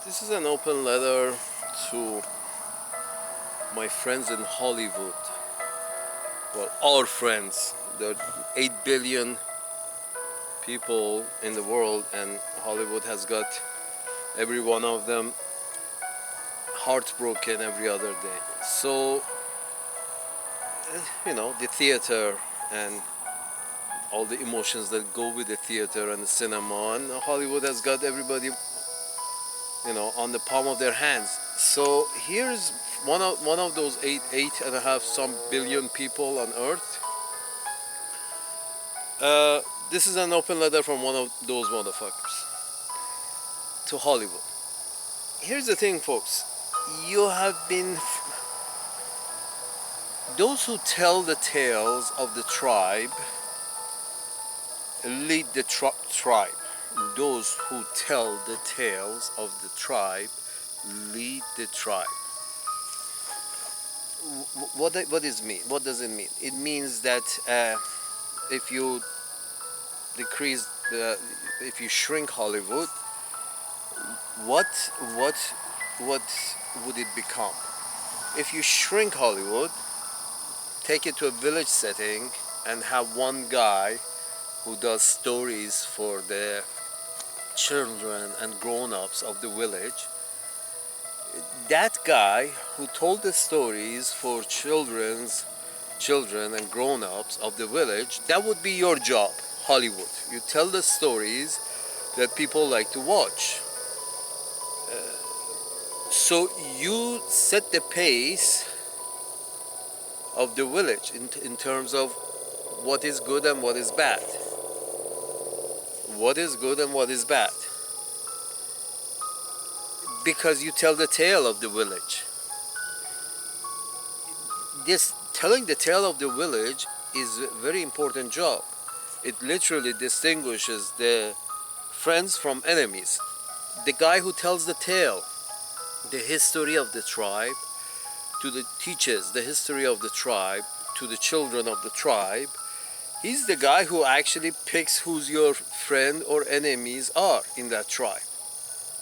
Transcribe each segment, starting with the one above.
This is an open letter to my friends in Hollywood. Well, our friends. There are 8 billion people in the world, and Hollywood has got every one of them heartbroken every other day. So, the theater and all the emotions that go with the theater and the cinema, and Hollywood has got everybody on the palm of their hands. So here's one of those eight and a half some billion people on earth. This is an open letter from one of those motherfuckers to Hollywood. Here's the thing, folks. You have been those who tell the tales of the tribe lead the tribe. Those who tell the tales of the tribe lead the tribe. What does it mean? What does it mean? It means that if you if you shrink Hollywood, what would it become? If you shrink Hollywood, take it to a village setting, and have one guy who does stories for the children and grown-ups of the village. That guy who told the stories for children and grown-ups of the village, that would be your job, Hollywood. You tell the stories that people like to watch. So you set the pace of the village in terms of what is good and what is bad. What is good and what is bad. Because you tell the tale of the village. This telling the tale of the village is a very important job. It literally distinguishes the friends from enemies. The guy who tells the tale, the history of the tribe, teaches the history of the tribe to the children of the tribe, he's the guy who actually picks who's your friend or enemies are in that tribe.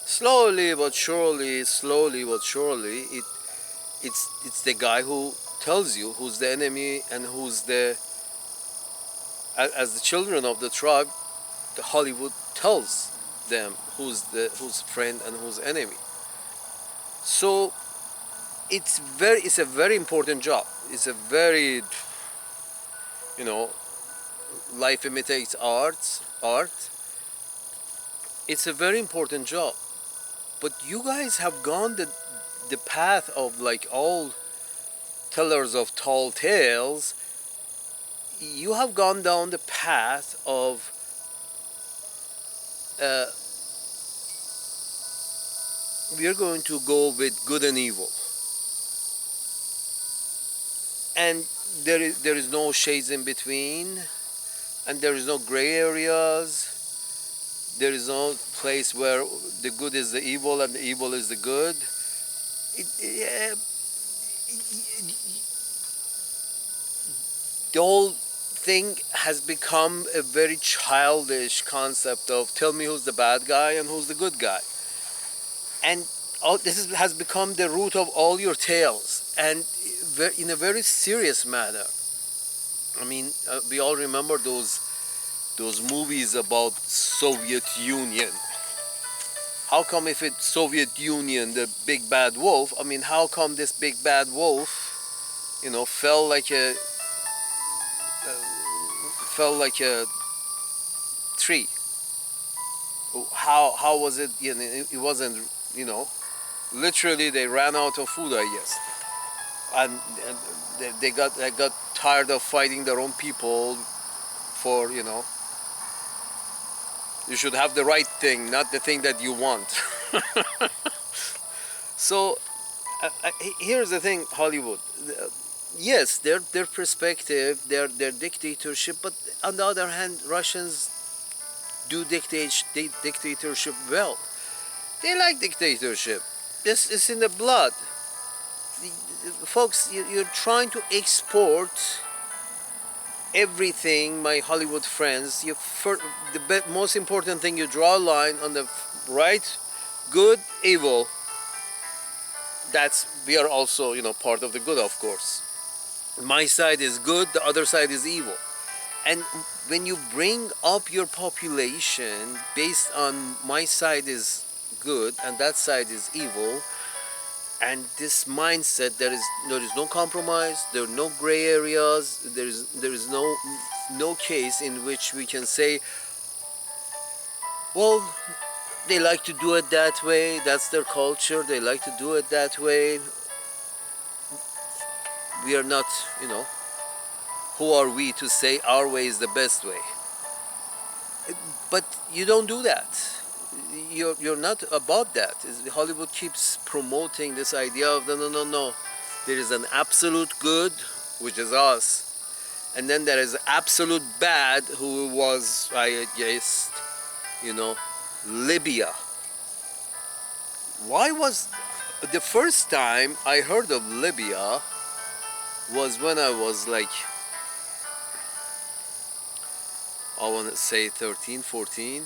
Slowly but surely, it's the guy who tells you who's the enemy and who's as the children of the tribe, the Hollywood tells them who's friend and who's enemy. So it's a very important job. It's a very, life imitates art. It's a very important job. But you guys have gone the path of, like all tellers of tall tales, you have gone down the path of we are going to go with good and evil. And there is no shades in between, and there is no gray areas. There is no place where the good is the evil and the evil is the good. The whole thing has become a very childish concept of tell me who's the bad guy and who's the good guy. And this has become the root of all your tales, and in a very serious manner. I mean, we all remember those movies about Soviet Union. How come if it's Soviet Union, the big bad wolf, I mean, how come this big bad wolf, fell like a tree? How was it? It wasn't, literally they ran out of food, I guess, and they got tired of fighting their own people for, you should have the right thing, not the thing that you want. So here's the thing, Hollywood. Yes, their perspective, their dictatorship, but on the other hand, Russians do dictatorship well. They like dictatorship. This is in the blood. Folks, you're trying to export everything, my Hollywood friends. The most important thing, you draw a line on the right Good, evil. That's we are also, part of the good, of course. My side is good, the other side is evil. And when you bring up your population based on my side is good and that side is evil, and this mindset, there is no compromise, there are no gray areas, there is no case in which we can say, well, they like to do it that way, that's their culture, they like to do it that way. We are not, who are we to say our way is the best way? But you don't do that. You're not about that. Hollywood keeps promoting this idea of no. There is an absolute good, which is us, and then there is absolute bad, who was, I guess, Libya. Why was the first time I heard of Libya was when I was like, I want to say 13, 14.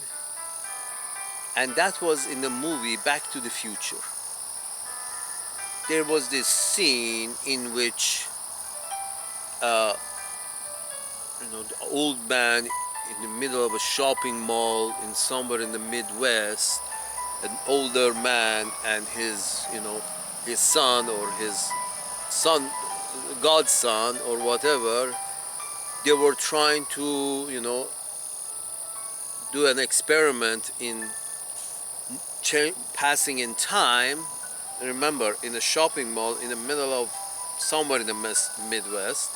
And that was in the movie Back to the Future. There was this scene in which, the old man in the middle of a shopping mall in somewhere in the Midwest, an older man and his son or his son, godson or whatever, they were trying to, do an experiment in passing in time. Remember, in a shopping mall in the middle of somewhere in the Midwest,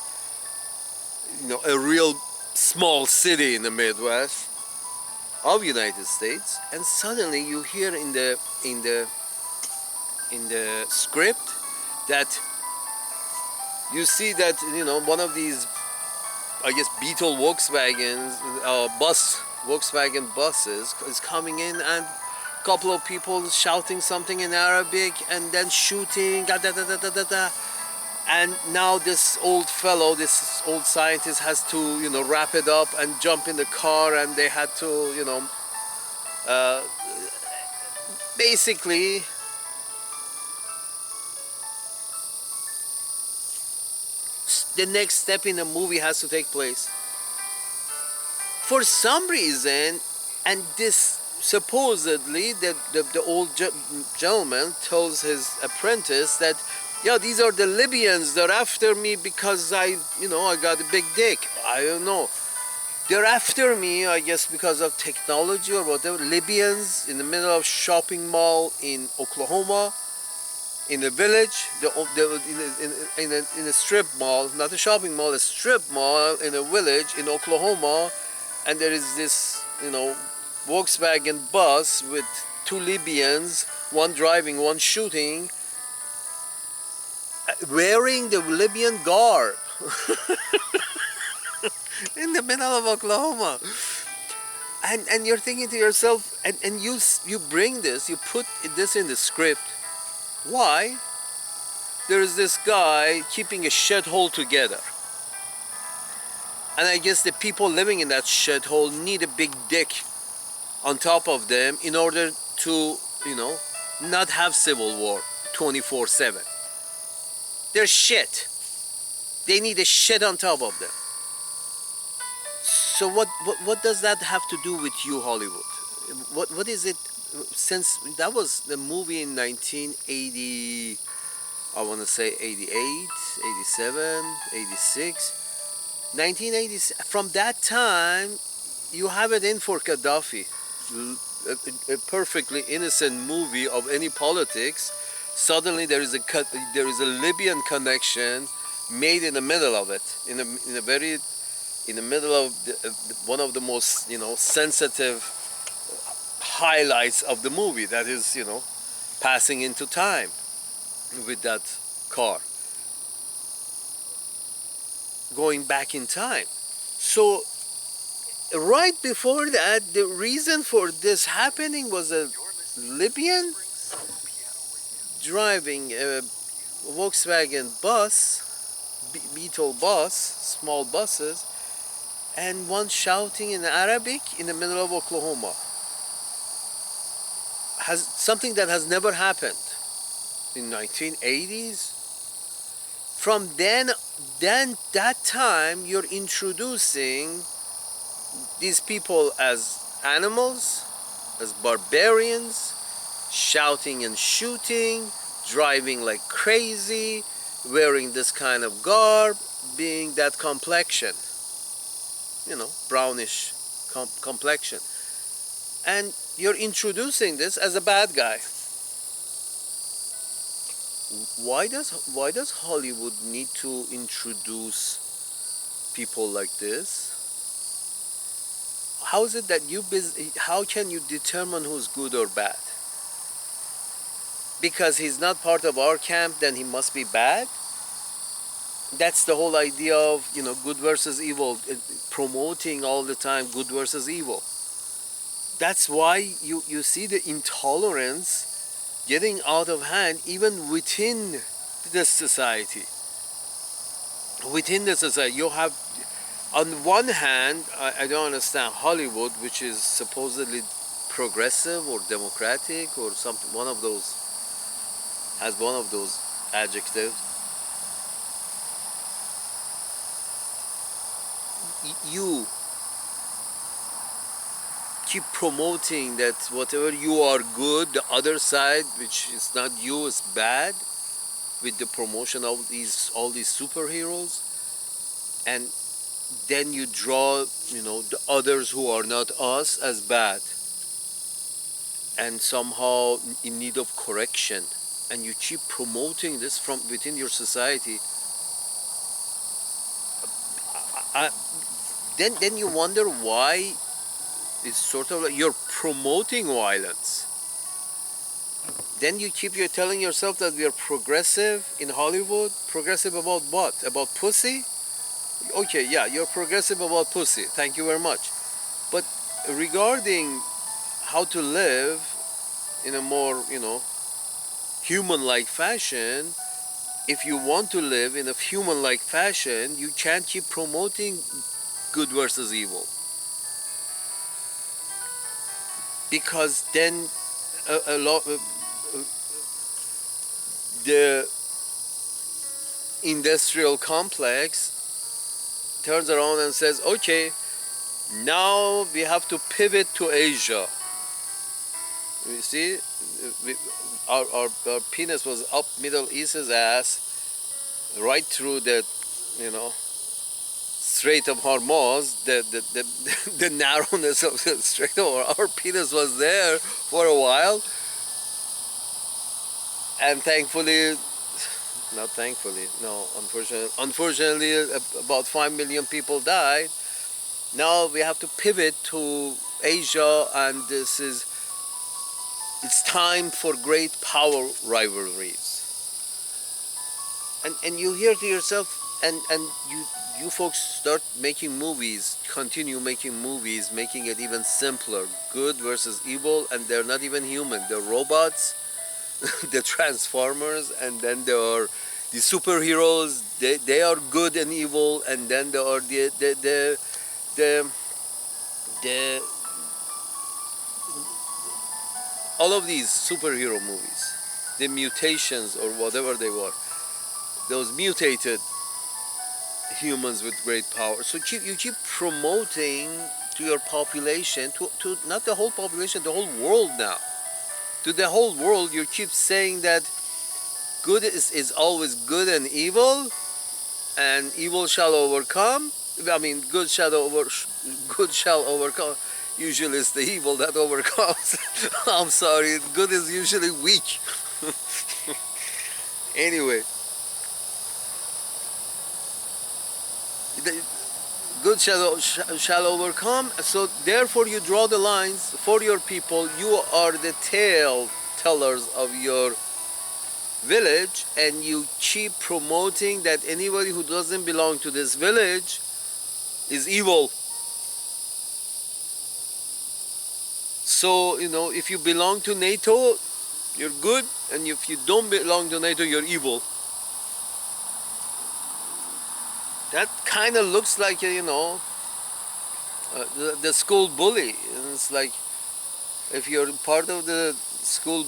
a real small city in the Midwest of United States, and suddenly you hear in the script that you see that one of these, I guess, Beetle Volkswagen buses is coming in, and a couple of people shouting something in Arabic and then shooting, da, da, da, da, da, da, da. And now this old fellow, this old scientist, has to wrap it up and jump in the car, and they had to basically the next step in the movie has to take place. For some reason, and this supposedly the old gentleman tells his apprentice that, yeah, these are the Libyans, they're after me because I got a big dick. I don't know. They're after me, I guess, because of technology or whatever. Libyans in the middle of shopping mall in Oklahoma, in the village, in a strip mall, not a shopping mall, a strip mall in a village in Oklahoma, and there is this, Volkswagen bus with two Libyans, one driving, one shooting, wearing the Libyan garb in the middle of Oklahoma. And you're thinking to yourself, and you bring this, you put this in the script. Why? There's this guy keeping a shithole together. And I guess the people living in that shithole need a big dick on top of them in order to, not have civil war 24/7. They're shit. They need a shit on top of them. So what does that have to do with you, Hollywood? What is it? Since that was the movie in 1980, I want to say 88, 87, 86, 1980. From that time, you have it in for Gaddafi. A perfectly innocent movie of any politics. Suddenly there is a Libyan connection made in the middle of it, in the middle of one of the most sensitive highlights of the movie, that is passing into time with that car, going back in time. So right before that, the reason for this happening was a Libyan driving a Volkswagen bus, Beetle bus, small buses, and one shouting in Arabic in the middle of Oklahoma. has something that has never happened in 1980s. From then that time you're introducing these people as animals, as barbarians, shouting and shooting, driving like crazy, wearing this kind of garb, being that complexion, brownish complexion. And you're introducing this as a bad guy. Why does Hollywood need to introduce people like this? How is it that how can you determine who's good or bad? Because he's not part of our camp, then he must be bad? That's the whole idea of, good versus evil, promoting all the time good versus evil. That's why you see the intolerance getting out of hand even within the society. Within the society, you have, on one hand, I don't understand Hollywood, which is supposedly progressive or democratic or something, one of those, has one of those adjectives. You keep promoting that whatever you are good, the other side, which is not you, is bad, with the promotion of all these superheroes, and then you draw, the others who are not us as bad, and somehow in need of correction, and you keep promoting this from within your society. Then you wonder why it's sort of like you're promoting violence. Then you're telling yourself that we are progressive in Hollywood. Progressive about what? About pussy? Okay, yeah, you're progressive about pussy. Thank you very much. But regarding how to live in a more, human-like fashion, if you want to live in a human-like fashion, you can't keep promoting good versus evil. Because then a lot the industrial complex turns around and says, okay, now we have to pivot to Asia. You see, our penis was up Middle East's ass, right through the, Strait of Hormuz, the narrowness of the Strait of Hormuz. Our penis was there for a while, and unfortunately, about 5 million people died. Now we have to pivot to Asia, and it's time for great power rivalries. And you hear to yourself, and you folks start making movies, continue making movies, making it even simpler. Good versus evil, and they're not even human. They're robots, the Transformers, and then there are the superheroes. They are good and evil, and then there are the all of these superhero movies, the mutations or whatever they were, those mutated humans with great power. So you keep promoting to your population, to not the whole population, the whole world now. To the whole world, you keep saying that good is always good and evil shall overcome. I mean, good shall overcome. Usually it's the evil that overcomes. I'm sorry, good is usually weak. Anyway. Good shall overcome. So therefore you draw the lines for your people. You are the tale tellers of your village, and you keep promoting that anybody who doesn't belong to this village is evil. So, if you belong to NATO, you're good, and if you don't belong to NATO, you're evil. That kind of looks like, the school bully. It's like, if you're part of the school,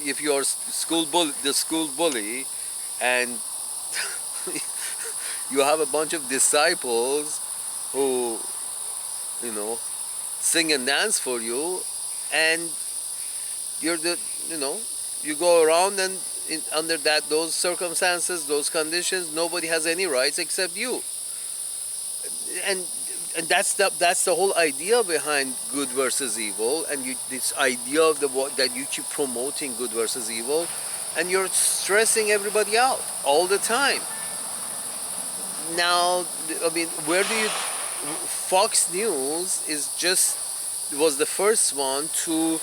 if you're the school bully, and you have a bunch of disciples who, you know, sing and dance for you, and you're the, you know, you go around, and under those circumstances, those conditions, nobody has any rights except you. And that's the whole idea behind good versus evil, and this idea of that you keep promoting good versus evil, and you're stressing everybody out all the time. Now, I mean, where do you? Fox News was the first one to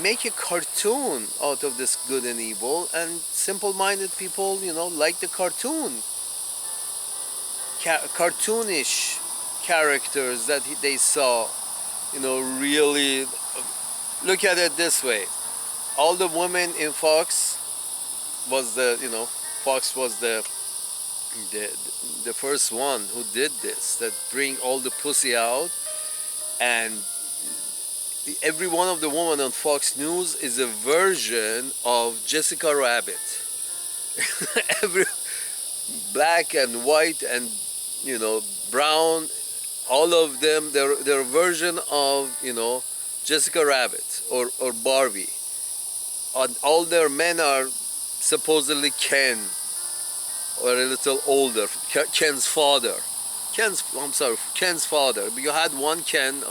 make a cartoon out of this good and evil, and simple-minded people, like the cartoonish characters that they saw. Really, look at it this way: all the women in Fox Fox was the first one who did this, that bring all the pussy out, and every one of the women on Fox News is a version of Jessica Rabbit. Every black and white and brown, all of them, they're a version of Jessica Rabbit or Barbie. And all their men are supposedly Ken, or a little older, Ken's father. Ken's father. You had one Ken,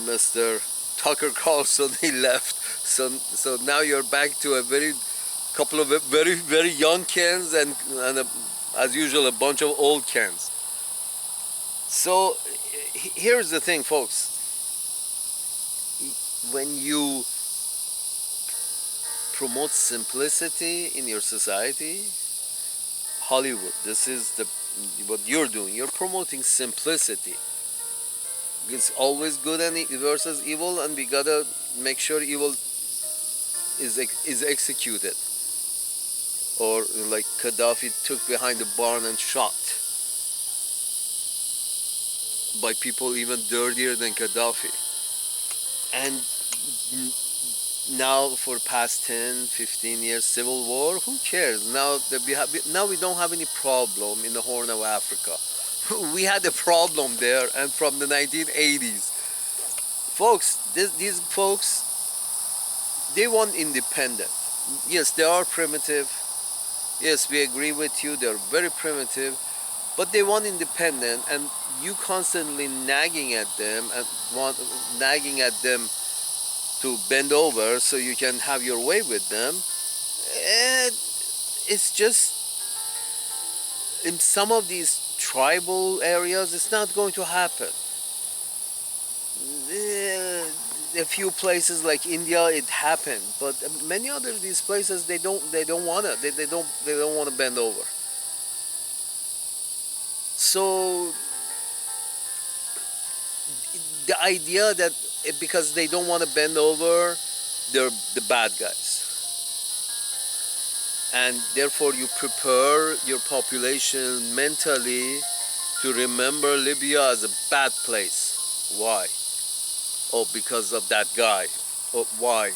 Mr. Tucker Carlson. He left, so now you're back to a couple of very, very young Kens, and as usual, a bunch of old Kens. So here's the thing, folks. When you promote simplicity in your society, Hollywood, this is what you're doing. You're promoting simplicity. It's always good versus evil, and we gotta make sure evil is executed. Or like Gaddafi took behind the barn and shot by people even dirtier than Gaddafi. And now for past 10, 15 years, civil war, who cares? Now we don't have any problem in the Horn of Africa. We had a problem there, and from the 1980s. Folks, these folks, they want independence. Yes, they are primitive. Yes, we agree with you, they're very primitive, but they want independence, and you constantly nagging at them to bend over so you can have your way with them. It's just, in some of these tribal areas, it's not going to happen. A few places like India, it happened, but many other these places, they don't want to. They don't want to bend over. So the idea that because they don't want to bend over, they're the bad guys, and therefore you prepare your population mentally to remember Libya as a bad place. Why? Oh, because of that guy. Oh, why?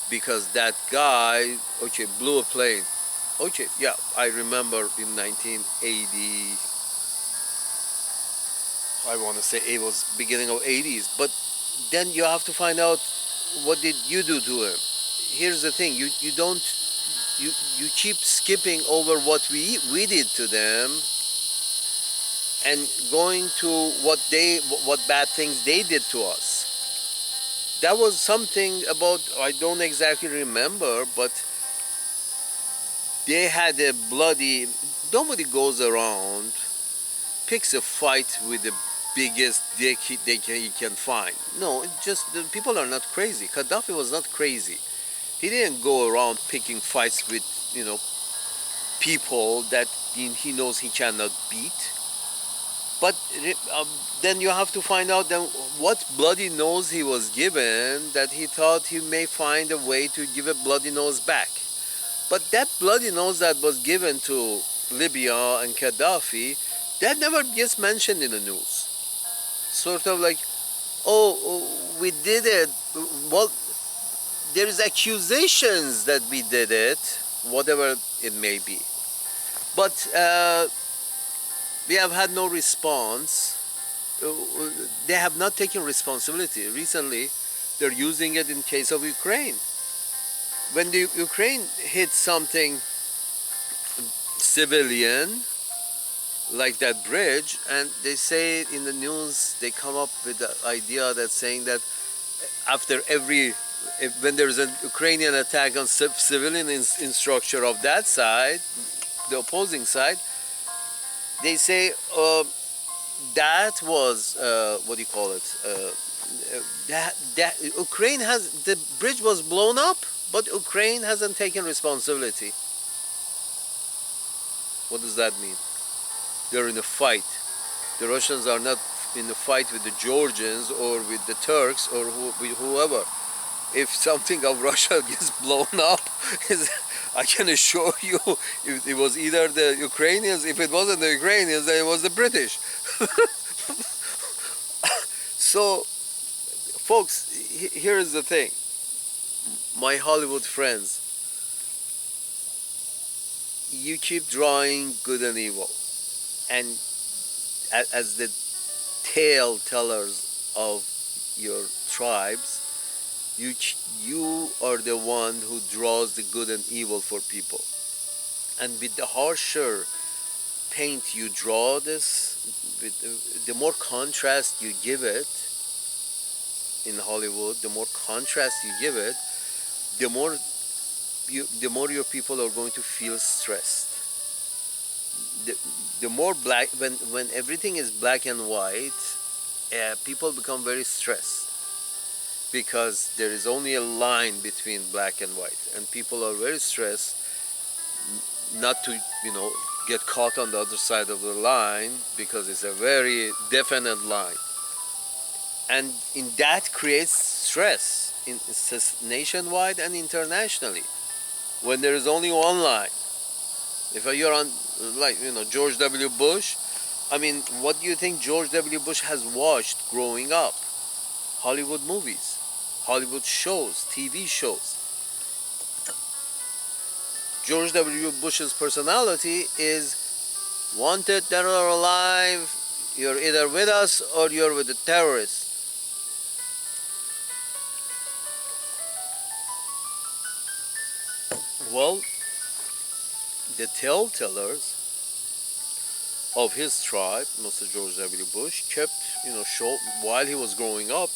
Because that guy, okay, blew a plane. Okay, yeah, I remember in 1980, I want to say it was beginning of 80s, but then you have to find out, what did you do to him? Here's the thing, you keep skipping over what we did to them, and going to what bad things they did to us. That was something about, I don't exactly remember, but they had a bloody, nobody goes around, picks a fight with the biggest dick he can find. No, the people are not crazy. Gaddafi was not crazy. He didn't go around picking fights with, people that he knows he cannot beat. But then you have to find out then what bloody nose he was given, that he thought he may find a way to give a bloody nose back. But that bloody nose that was given to Libya and Gaddafi, that never gets mentioned in the news. Sort of like, we did it. Well, there is accusations that we did it, whatever it may be. But we have had no response. They have not taken responsibility. Recently, they're using it in case of Ukraine. When the Ukraine hits something civilian, like that bridge, and they say in the news, they come up with the idea that saying that after when there's an Ukrainian attack on civilian infrastructure of that side, the opposing side, they say that was what do you call it? That Ukraine has, the bridge was blown up, but Ukraine hasn't taken responsibility. What does that mean? They're in a fight. The Russians are not in a fight with the Georgians or with the Turks or with whoever. If something of Russia gets blown up, I can assure you, it was either the Ukrainians. If it wasn't the Ukrainians, then it was the British. So, folks, here is the thing. My Hollywood friends, you keep drawing good and evil, and as the tale tellers of your tribes, you are the one who draws the good and evil for people. And with the harsher paint you draw this, with the more contrast you give it in Hollywood, the more contrast you give it, the more your people are going to feel stressed. The more black, when everything is black and white, people become very stressed because there is only a line between black and white, and people are very stressed not to, get caught on the other side of the line because it's a very definite line, and in that creates stress nationwide and internationally. When there is only one line, if you're on, like, George W. Bush, I mean, what do you think George W. Bush has watched growing up? Hollywood movies, Hollywood shows, TV shows. George W. Bush's personality is wanted, dead or alive, you're either with us or you're with the terrorists. Well, the telltellers of his tribe, Mr. George W. Bush, kept, while he was growing up,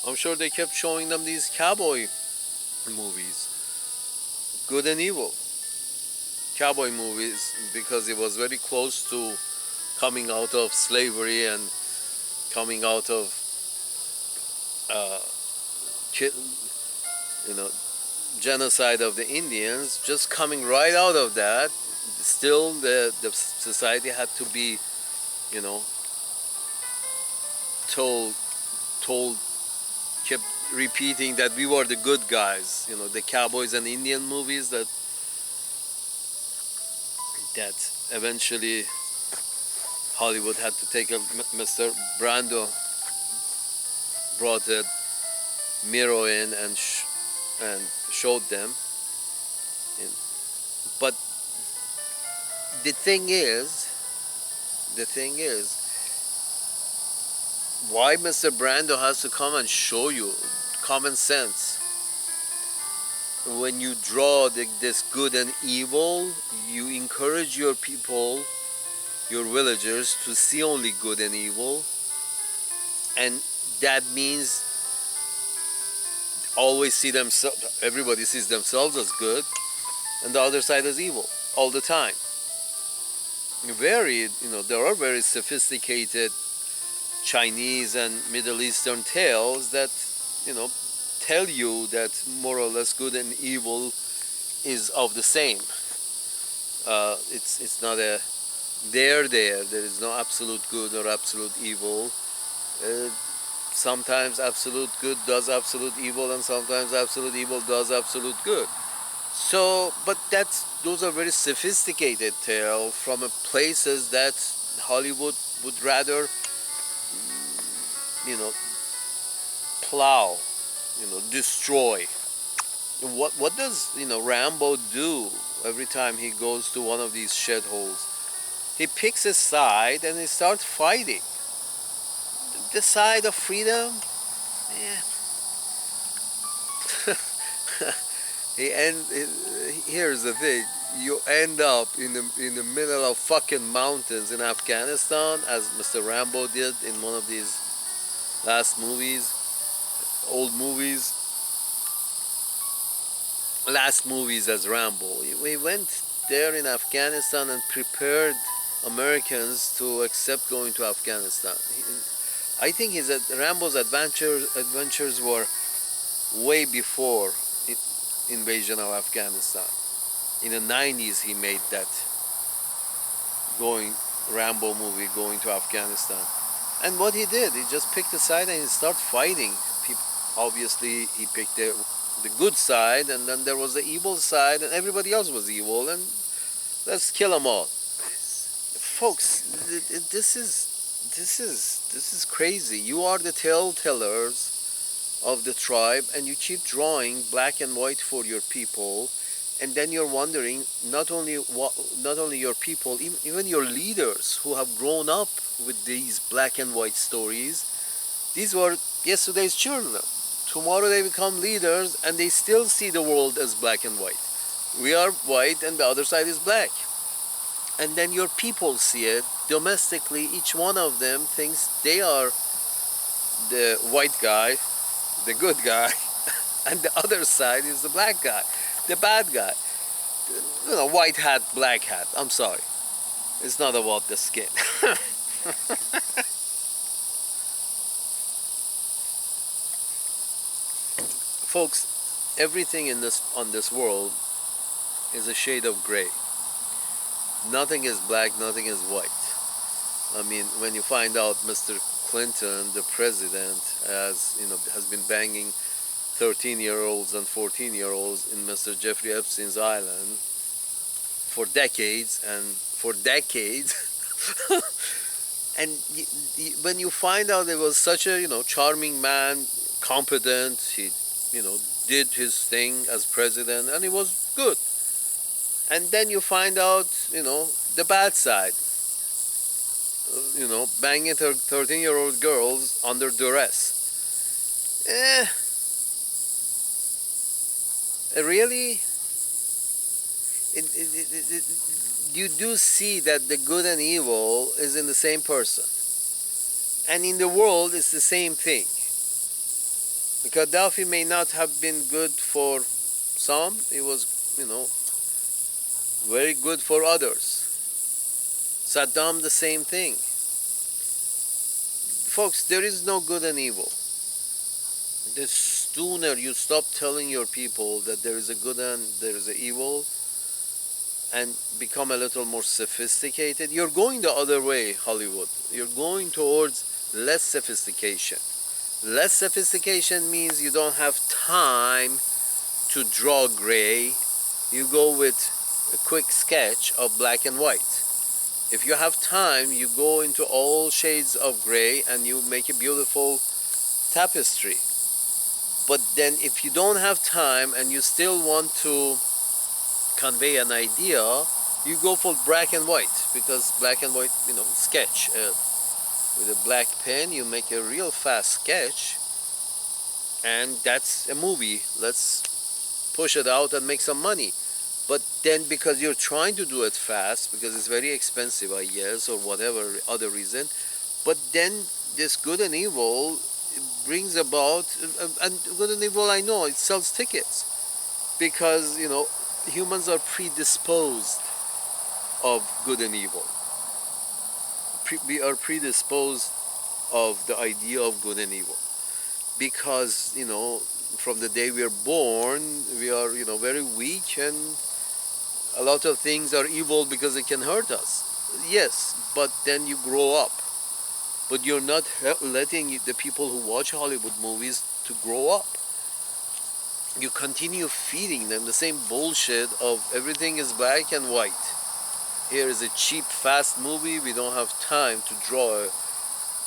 I'm sure they kept showing them these cowboy movies, good and evil cowboy movies, because it was very close to coming out of slavery and coming out of, genocide of the Indians, just coming right out of that. Still, the society had to be, told, kept repeating that we were the good guys. The cowboys and Indian movies that eventually Hollywood had to take Mr. Brando brought a mirror in and showed them. But the thing is, why Mr. Brando has to come and show you common sense? When you draw this good and evil, you encourage your people, your villagers, to see only good and evil, and that means always see themselves. Everybody sees themselves as good, and the other side as evil all the time. There are very sophisticated Chinese and Middle Eastern tales that, tell you that more or less good and evil is of the same. It's not a there. There is no absolute good or absolute evil. Sometimes absolute good does absolute evil, and sometimes absolute evil does absolute good. So, but those are very sophisticated tales from places that Hollywood would rather, plow, destroy. What does Rambo do every time he goes to one of these shitholes? He picks a side and he starts fighting. The side of freedom? Yeah. Here's the thing. You end up in the middle of fucking mountains in Afghanistan, as Mr. Rambo did in one of these last movies, old movies, last movies as Rambo. We went there in Afghanistan and prepared Americans to accept going to Afghanistan. I think Rambo's adventures were way before invasion of Afghanistan. In the 90s, he made that going Rambo movie, going to Afghanistan. And what he did, he just picked a side and he started fighting. Obviously, he picked the good side, and then there was the evil side, and everybody else was evil, and let's kill them all. Folks, this is crazy. You are the telltellers of the tribe, and you keep drawing black and white for your people, and then you're wondering, not only your people, even your leaders who have grown up with these black and white stories. These were yesterday's children. Tomorrow they become leaders and they still see the world as black and white. We are white and the other side is black. And then your people see it domestically. Each one of them thinks they are the white guy, the good guy, and the other side is the black guy, the bad guy. White hat, black hat. I'm sorry. It's not about the skin. Folks, everything on this world is a shade of gray. Nothing is black, nothing is white. I mean, when you find out Mr. Clinton, the president, has been banging 13-year-olds and 14-year-olds in Mr. Jeffrey Epstein's island for decades and for decades. And when you find out it was such a charming man, competent, he did his thing as president, and it was good. And then you find out, the bad side. Banging 13-year-old girls under duress. Really? You do see that the good and evil is in the same person. And in the world, it's the same thing. Gaddafi may not have been good for some. He was, very good for others. Saddam, the same thing. Folks, there is no good and evil. The sooner you stop telling your people that there is a good and there is an evil, and become a little more sophisticated, you're going the other way, Hollywood. You're going towards less sophistication. Less sophistication means you don't have time to draw gray. You go with a quick sketch of black and white. If you have time, you go into all shades of gray and you make a beautiful tapestry. But then if you don't have time and you still want to convey an idea, you go for black and white, because black and white, sketch. With a black pen, you make a real fast sketch, and that's a movie. Let's push it out and make some money. But then because you're trying to do it fast, because it's very expensive, I guess, or whatever other reason, but then this good and evil brings about, and good and evil, I know, it sells tickets. Because, humans are predisposed of good and evil. We are predisposed of the idea of good and evil. Because, from the day we are born, we are, very weak, and a lot of things are evil because it can hurt us. Yes, but then you grow up. But you're not letting the people who watch Hollywood movies to grow up. You continue feeding them the same bullshit of everything is black and white. Here is a cheap, fast movie. We don't have time to draw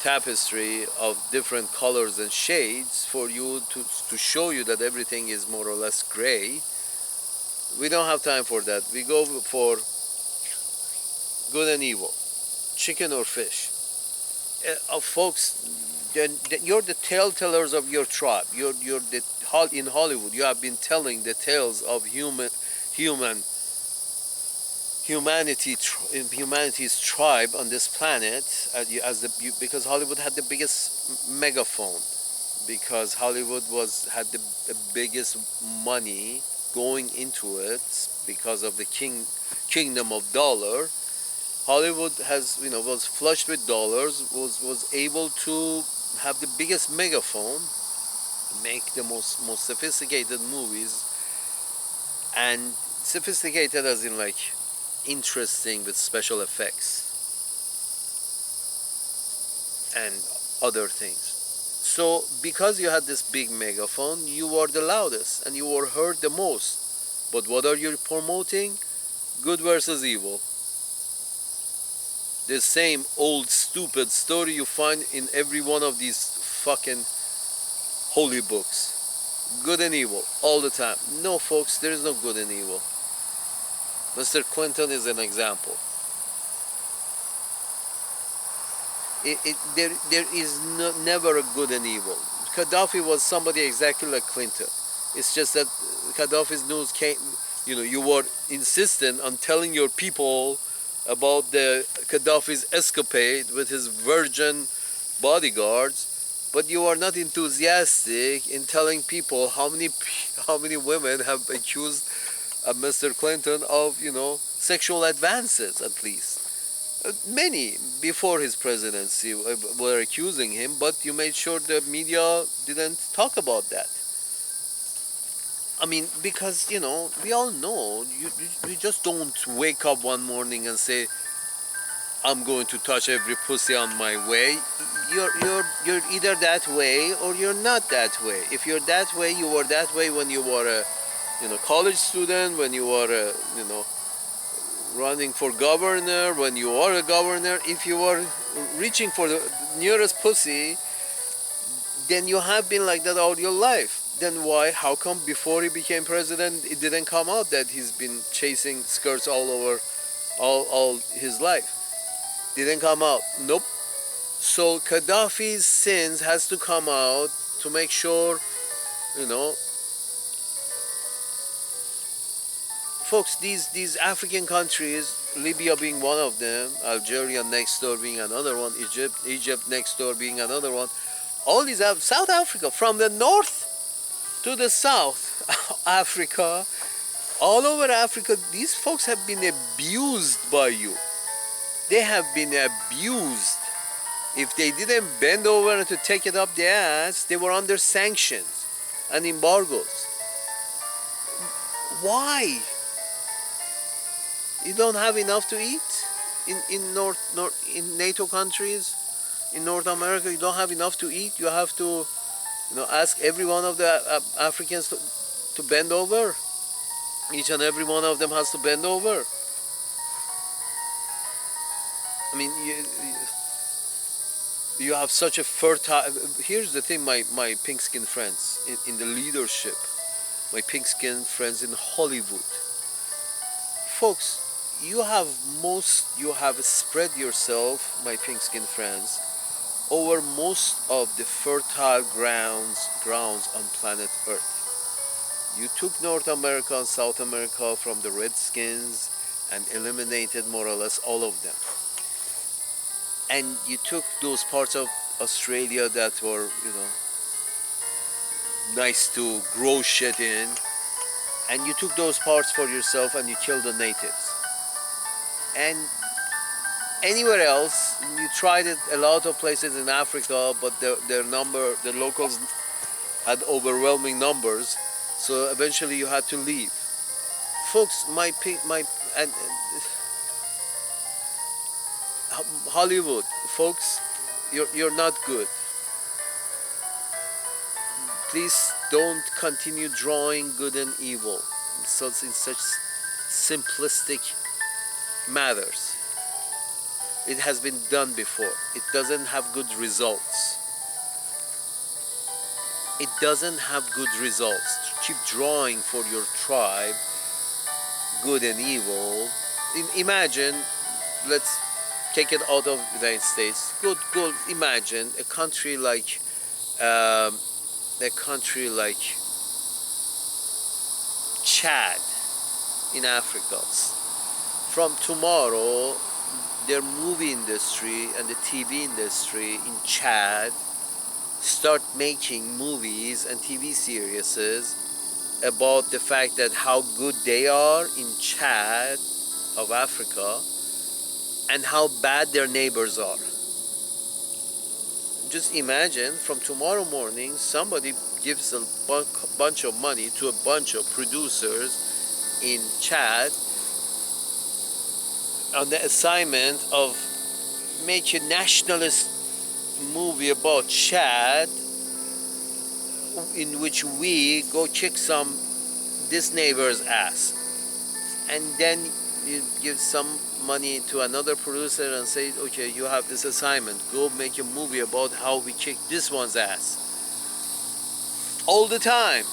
tapestry of different colors and shades for you to show you that everything is more or less gray. We don't have time for that. We go for good and evil, chicken or fish. Folks, you're the telltellers of your tribe. In Hollywood. You have been telling the tales of human humanity's tribe on this planet, because Hollywood had the biggest megaphone, because Hollywood had the biggest money going into it because of the kingdom of dollar. Hollywood was flushed with dollars, was able to have the biggest megaphone, make the most sophisticated movies, and sophisticated as in like interesting with special effects and other things. So because you had this big megaphone, you were the loudest and you were heard the most. But what are you promoting? Good versus evil. The same old stupid story you find in every one of these fucking holy books. Good and evil all the time. No, folks, there is no good and evil. Mr. Clinton is an example. There is never a good and evil. Gaddafi was somebody exactly like Clinton. It's just that Gaddafi's news came, you were insistent on telling your people about the Gaddafi's escapade with his virgin bodyguards, but you are not enthusiastic in telling people how many women have accused Mr. Clinton of, sexual advances, at least. Many before his presidency were accusing him, but you made sure the media didn't talk about that. I mean, because, we all know, you just don't wake up one morning and say, I'm going to touch every pussy on my way. You're either that way or you're not that way. If you're that way, you were that way when you were a college student, when you were running for governor, when you are a governor. If you are reaching for the nearest pussy, then you have been like that all your life. Then why? How come before he became president, it didn't come out that he's been chasing skirts all over all his life? Didn't come out. Nope. So Gaddafi's sins has to come out to make sure, folks, these African countries, Libya being one of them, Algeria next door being another one, Egypt next door being another one, all these South Africa, from the north to the south, Africa, all over Africa, these folks have been abused by you. They have been abused. If they didn't bend over to take it up their ass, they were under sanctions and embargoes. Why? You don't have enough to eat in NATO countries, in North America. You don't have enough to eat. You have to, ask every one of the Africans to bend over. Each and every one of them has to bend over. I mean, you have such a fertile. Here's the thing, my pink-skinned friends in the leadership, my pink-skinned friends in Hollywood, folks. You have spread yourself, my pink-skinned friends, over most of the fertile grounds on planet Earth. You took North America and South America from the Redskins and eliminated more or less all of them. And you took those parts of Australia that were, nice to grow shit in, and you took those parts for yourself and you killed the natives. And anywhere else, you tried it a lot of places in Africa, but the locals had overwhelming numbers, so eventually you had to leave. Folks, Hollywood, folks, you're not good. Please don't continue drawing good and evil in such simplistic matters. It has been done before. It doesn't have good results. It doesn't have good results. Keep drawing for your tribe, good and evil. Imagine, let's take it out of the United States. Good. Imagine a country like um, Chad in Africa. From tomorrow, their movie industry and the TV industry in Chad start making movies and TV series about the fact that how good they are in Chad of Africa and how bad their neighbors are. Just imagine from tomorrow morning somebody gives a bunch of money to a bunch of producers in Chad on the assignment of make a nationalist movie about Chad in which we go kick some this neighbor's ass, and then you give some money to another producer and say, okay, you have this assignment, go make a movie about how we kick this one's ass all the time.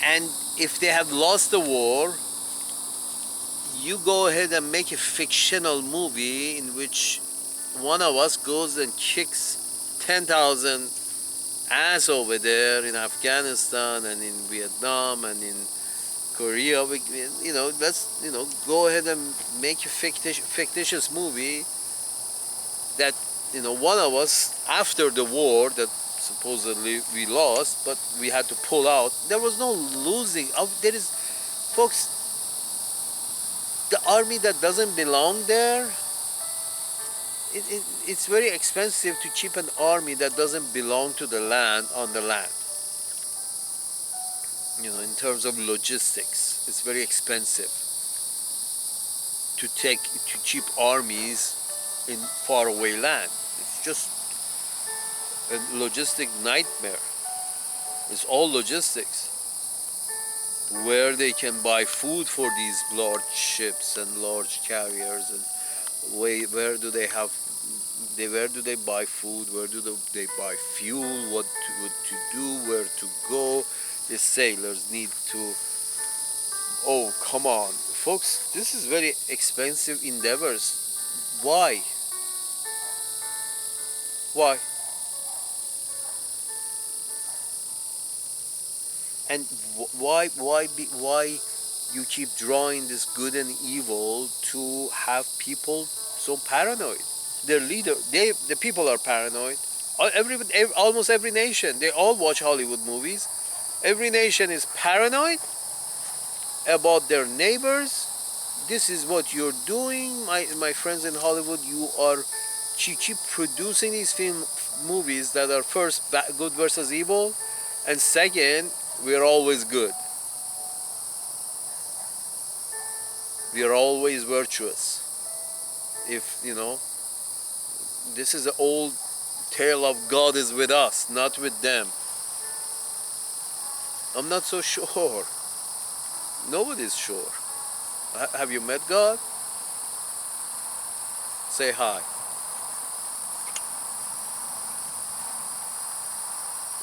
And if they have lost the war, you go ahead and make a fictional movie in which one of us goes and kicks 10,000 ass over there in Afghanistan and in Vietnam and in Korea. Let's go ahead and make a fictitious movie that one of us after the war that supposedly we lost, but we had to pull out. There was no losing. There is, folks, the army that doesn't belong there. It's very expensive to keep an army that doesn't belong to the land on the land. In terms of logistics, it's very expensive to keep armies in faraway land. It's just a logistic nightmare. It's all logistics. Where they can buy food for these large ships and large carriers, and where do they buy food? Where do they buy fuel? What to do? Where to go? The sailors need to. Oh, come on, folks! This is very expensive endeavors. Why? Why? And why you keep drawing this good and evil to have people so paranoid? Their leader, the people are paranoid. Almost every nation, they all watch Hollywood movies. Every nation is paranoid about their neighbors. This is what you're doing, my friends in Hollywood. You keep producing these movies that are first good versus evil, and second, we are always good. We are always virtuous. If this is an old tale of God is with us, not with them. I'm not so sure. Nobody's sure. Have you met God? Say hi.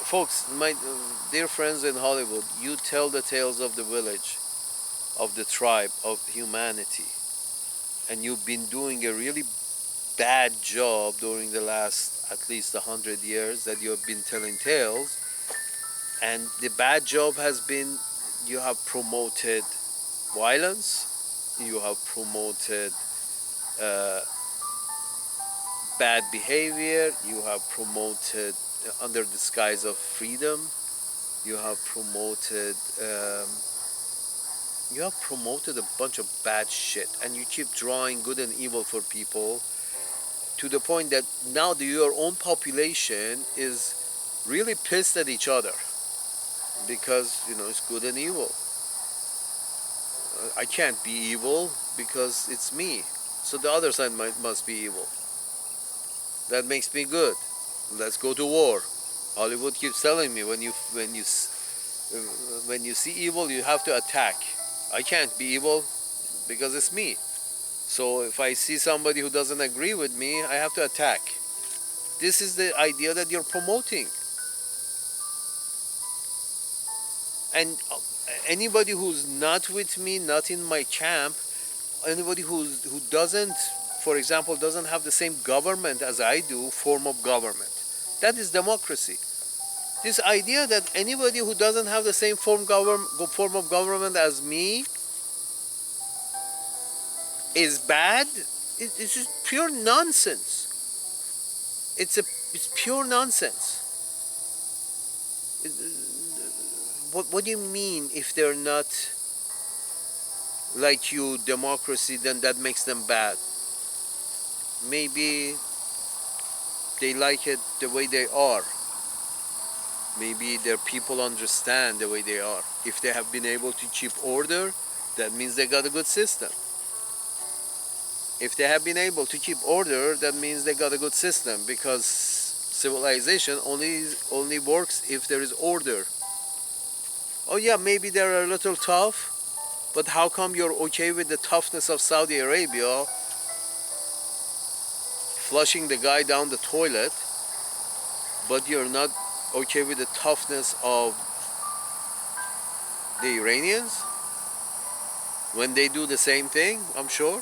Folks, my dear friends in Hollywood, you tell the tales of the village, of the tribe, of humanity. And you've been doing a really bad job during the last at least 100 years that you have been telling tales. And the bad job has been you have promoted violence, you have promoted bad behavior, you have promoted under disguise of freedom, you have promoted a bunch of bad shit, and you keep drawing good and evil for people to the point that now your own population is really pissed at each other because it's good and evil. I can't be evil because it's me, so the other side must be evil. That makes me good. Let's go to war. Hollywood keeps telling me when you see evil, you have to attack. I can't be evil because it's me. So if I see somebody who doesn't agree with me, I have to attack. This is the idea that you're promoting. And anybody who's not with me, not in my camp, anybody who doesn't, for example, doesn't have the same government as I do, form of government, that is democracy. This idea that anybody who doesn't have the same form of government as me is bad, it's just pure nonsense. It's pure nonsense. What do you mean if they're not like you, democracy, then that makes them bad? Maybe they like it the way they are. Maybe their people understand the way they are. If they have been able to keep order, that means they got a good system. If they have been able to keep order, that means they got a good system, because civilization only works if there is order. Oh yeah, maybe they're a little tough, but how come you're okay with the toughness of Saudi Arabia flushing the guy down the toilet, but you're not okay with the toughness of the Iranians when they do the same thing? I'm sure.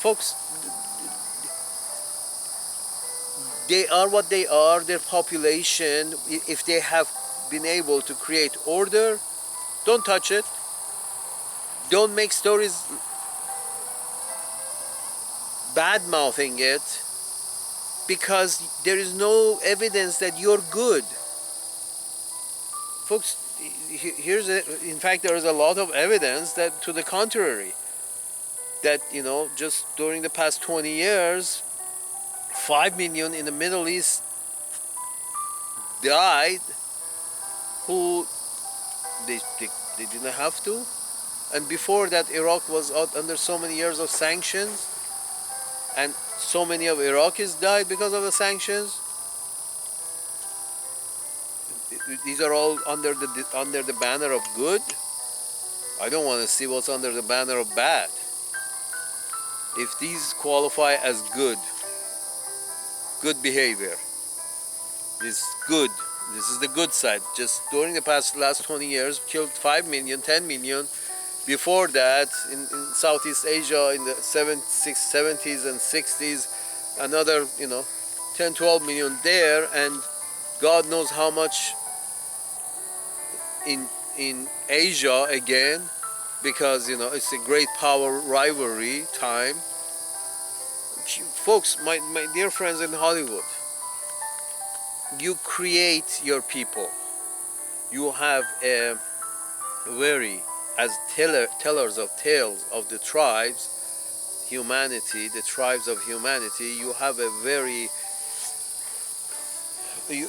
Folks, they are what they are. Their population, if they have been able to create order, don't touch it. Don't make stories bad-mouthing it, because there is no evidence that you're good. Folks, in fact, there is a lot of evidence that to the contrary, that, just during the past 20 years, 5 million in the Middle East died who they didn't have to. And before that, Iraq was under so many years of sanctions, and so many of Iraqis died because of the sanctions. These are all under the banner of good. I don't want to see what's under the banner of bad. If these qualify as good behavior, this is the good side. Just during the last 20 years, killed 5 million, 10 million. Before that, in Southeast Asia, in the 70s and 60s, another 10, 12 million there, and God knows how much in Asia again, because it's a great power rivalry time. Folks, my dear friends in Hollywood, you create your people. You have a very, as tellers of tales of the tribes, the tribes of humanity,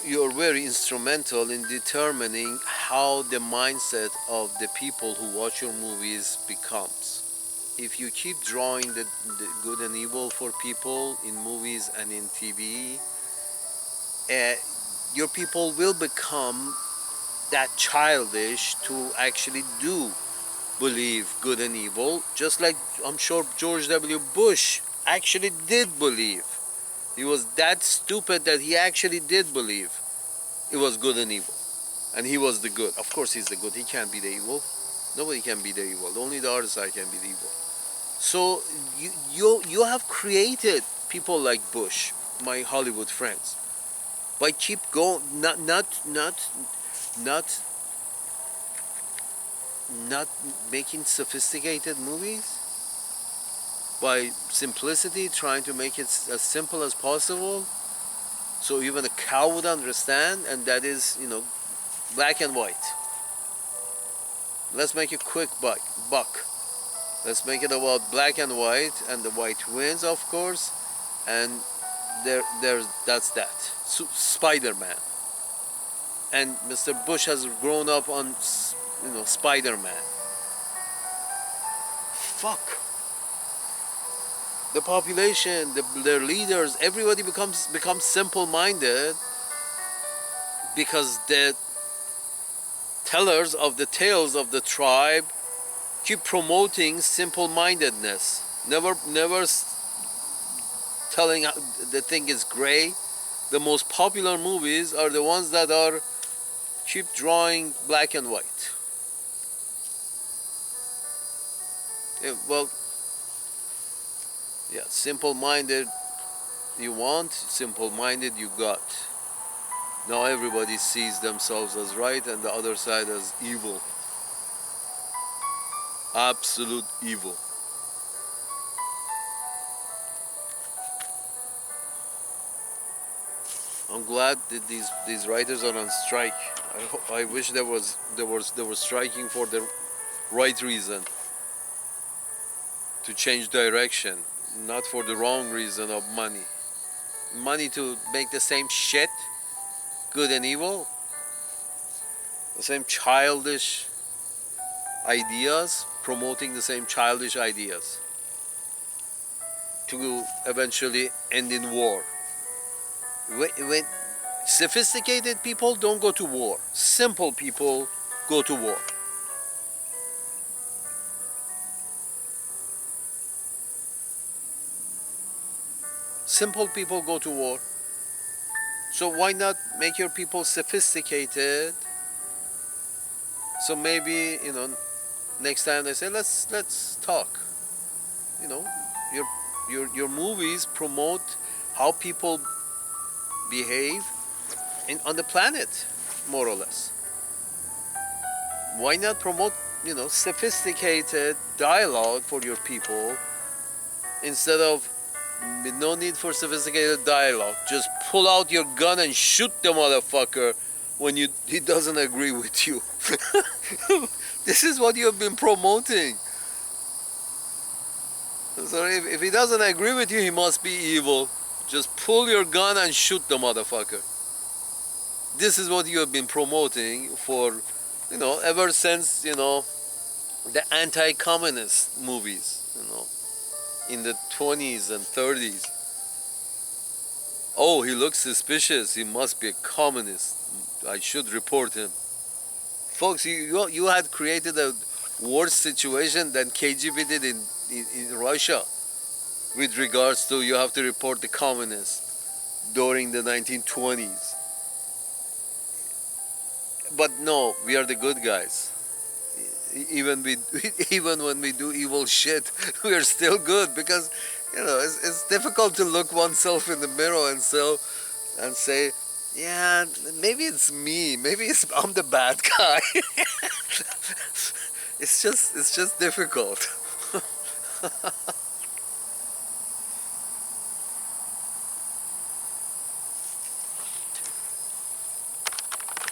you're very instrumental in determining how the mindset of the people who watch your movies becomes. If you keep drawing the good and evil for people in movies and in TV, your people will become that childish to actually do believe good and evil, just like I'm sure George W. Bush actually did believe. He was that stupid that he actually did believe it was good and evil, and he was the good. Of course he's the good, he can't be the evil. Nobody can be the evil, only the other side can be the evil. So you have created people like Bush, my Hollywood friends, by keep going, not making sophisticated movies, by simplicity, trying to make it as simple as possible, so even a cow would understand, and that is, black and white. Let's make a quick buck. Let's make it about black and white, and the white wins, of course, and that's that. Spider-Man. And Mr. Bush has grown up on, Spider-Man. Fuck. The population, their leaders, everybody becomes simple-minded, because the tellers of the tales of the tribe keep promoting simple-mindedness. Never telling the thing is gray. The most popular movies are the ones that are keep drawing black and white. Well, yeah, simple-minded you want, simple-minded you got. Now everybody sees themselves as right and the other side as evil. Absolute evil. I'm glad that these writers are on strike. I wish they were striking for the right reason, to change direction, not for the wrong reason of money. Money to make the same shit, good and evil, the same childish ideas, promoting the same childish ideas to eventually end in war. When sophisticated people don't go to war, simple people go to war. Simple people go to war. So why not make your people sophisticated? So maybe, next time they say let's talk. You know, your movies promote how people behave on the planet, more or less. Why not promote, sophisticated dialogue for your people instead of no need for sophisticated dialogue. Just pull out your gun and shoot the motherfucker when he doesn't agree with you. This is what you have been promoting. So if he doesn't agree with you, he must be evil. Just pull your gun and shoot the motherfucker. This is what you have been promoting for, ever since, the anti-communist movies, in the 20s and 30s. Oh, he looks suspicious. He must be a communist. I should report him. Folks, you had created a worse situation than KGB did in Russia with regards to you have to report the communists during the 1920s. But no, we are the good guys. Even when we do evil shit, we are still good because, it's difficult to look oneself in the mirror and say, yeah, maybe it's me. Maybe I'm the bad guy. It's just difficult.